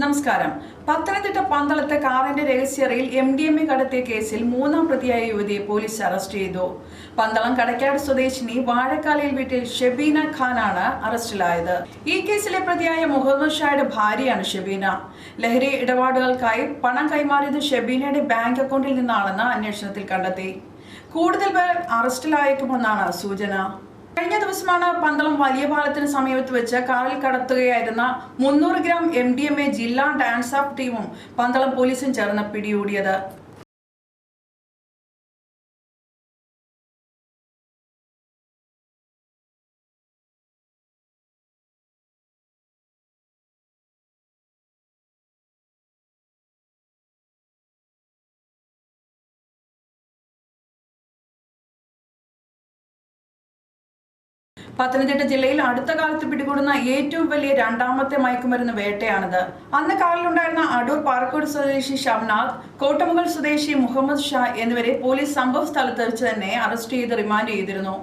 നമസ്കാരം. പത്തനംതിട്ട പന്തളത്തെ കാറിന്റെ രഹസ്യറയിൽ MDMA കടത്തിയ കേസിൽ മൂന്നാം പ്രതിയായ യുവതിയെ പോലീസ് അറസ്റ്റ് ചെയ്തു. പന്തളം കടക്കാട് സ്വദേശിനി വാഴക്കാലയിൽ വീട്ടിൽ ഷെബീന ഖാനാണ് അറസ്റ്റിലായത്. ഈ കേസിലെ പ്രതിയായ മുഹമ്മദ് ഷായുടെ ഭാര്യയാണ് ഷെബീന. ലഹരി ഇടപാടുകൾക്കായി പണം കൈമാറിയത് ഷെബീനയുടെ ബാങ്ക് അക്കൗണ്ടിൽ നിന്നാണെന്ന് അന്വേഷണത്തിൽ കണ്ടെത്തി. കൂടുതൽ പേർ അറസ്റ്റിലായേക്കുമെന്നാണ് സൂചന. കഴിഞ്ഞ ദിവസമാണ് പന്തളം വലിയ പാലത്തിന് സമീപത്ത് വെച്ച് കാറിൽ കടത്തുകയായിരുന്ന 300 ഗ്രാം MDMA ജില്ലാ ഡാൻസ് ഓഫ് ടീമും പന്തളം പോലീസും ചേർന്ന് പിടികൂടിയത്. പത്തനംതിട്ട ജില്ലയിൽ അടുത്ത കാലത്ത് പിടികൂടുന്ന ഏറ്റവും വലിയ രണ്ടാമത്തെ മയക്കുമരുന്ന് വേട്ടയാണിത്. അന്ന് കാറിലുണ്ടായിരുന്ന അടൂർ പാറക്കോട് സ്വദേശി ഷംനാഥ്, കോട്ടമുഗൾ സ്വദേശി മുഹമ്മദ് ഷാ എന്നിവരെ പോലീസ് സംഭവ സ്ഥലത്ത് വെച്ച് തന്നെ അറസ്റ്റ് ചെയ്ത് റിമാൻഡ് ചെയ്തിരുന്നു.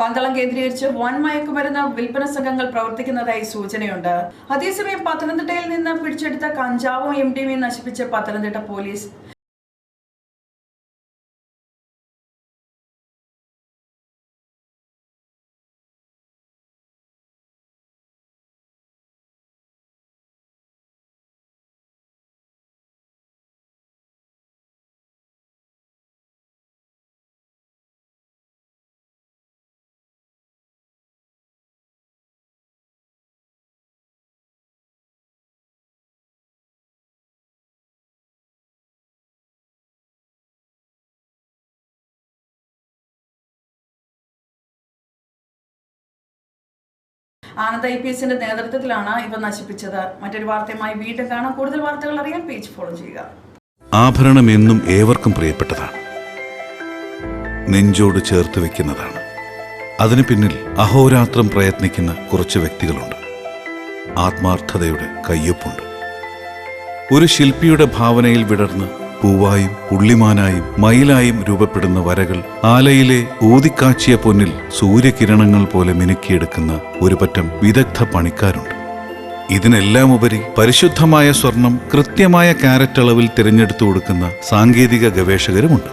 പന്തളം കേന്ദ്രീകരിച്ച് വൻ മയക്കുമരുന്ന് വിൽപ്പന സംഘങ്ങൾ പ്രവർത്തിക്കുന്നതായി സൂചനയുണ്ട്. അതേസമയം പത്തനംതിട്ടയിൽ നിന്ന് പിടിച്ചെടുത്ത കഞ്ചാവും MDMA നശിപ്പിച്ച പത്തനംതിട്ട പോലീസ്. ആനന്ദ് IPSന്റെ നേതൃത്വത്തിലാണ് ഇവ നശിപ്പിച്ചത്. മറ്റൊരു വാർത്തയുമായി വീണ്ടും കാണാം. കൂടുതൽ വാർത്തകൾ അറിയാൻ പേജ് ഫോളോ ചെയ്യുക. ആഭരണം എന്നും ഏവർക്കും പ്രിയപ്പെട്ടതാണ്, നെഞ്ചോട് ചേർത്ത് വെക്കുന്നതാണ്. അതിനു പിന്നിൽ അഹോരാത്രം പ്രയത്നിക്കുന്ന കുറച്ച് വ്യക്തികളുണ്ട്. ആത്മാർത്ഥതയുടെ കയ്യൊപ്പുണ്ട്. ഒരു ശില്പിയുടെ ഭാവനയിൽ വിടർന്ന് പൂവായും പുള്ളിമാനായും മയിലായും രൂപപ്പെടുന്ന വരകൾ ആലയിലെ ഊതിക്കാച്ചിയ പൊന്നിൽ സൂര്യകിരണങ്ങൾ പോലെ മിനുക്കിയെടുക്കുന്ന ഒരു പറ്റം വിദഗ്ധ പണിക്കാരുണ്ട്. ഇതിനെല്ലാം ഉപരി പരിശുദ്ധമായ സ്വർണം കൃത്യമായ കാരറ്റ് അളവിൽ തിരഞ്ഞെടുത്തു കൊടുക്കുന്ന സാങ്കേതിക ഗവേഷകരുമുണ്ട്.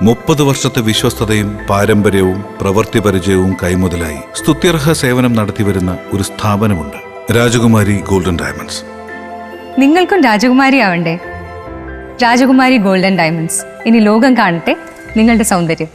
30 വർഷത്തെ വിശ്വസ്തതയും പാരമ്പര്യവും പ്രവൃത്തി പരിചയവും കൈമുതലായി സ്തുത്യർഹ സേവനം നടത്തിവരുന്ന ഒരു സ്ഥാപനമുണ്ട്, രാജകുമാരി ഗോൾഡൻ ഡയമണ്ട്സ്. നിങ്ങൾക്കും രാജകുമാരി ആവണ്ടേ? രാജകുമാരി ഗോൾഡൻ ഡയമണ്ട്സ് ഇനി ലോകം കാണട്ടെ നിങ്ങളുടെ സൗന്ദര്യം.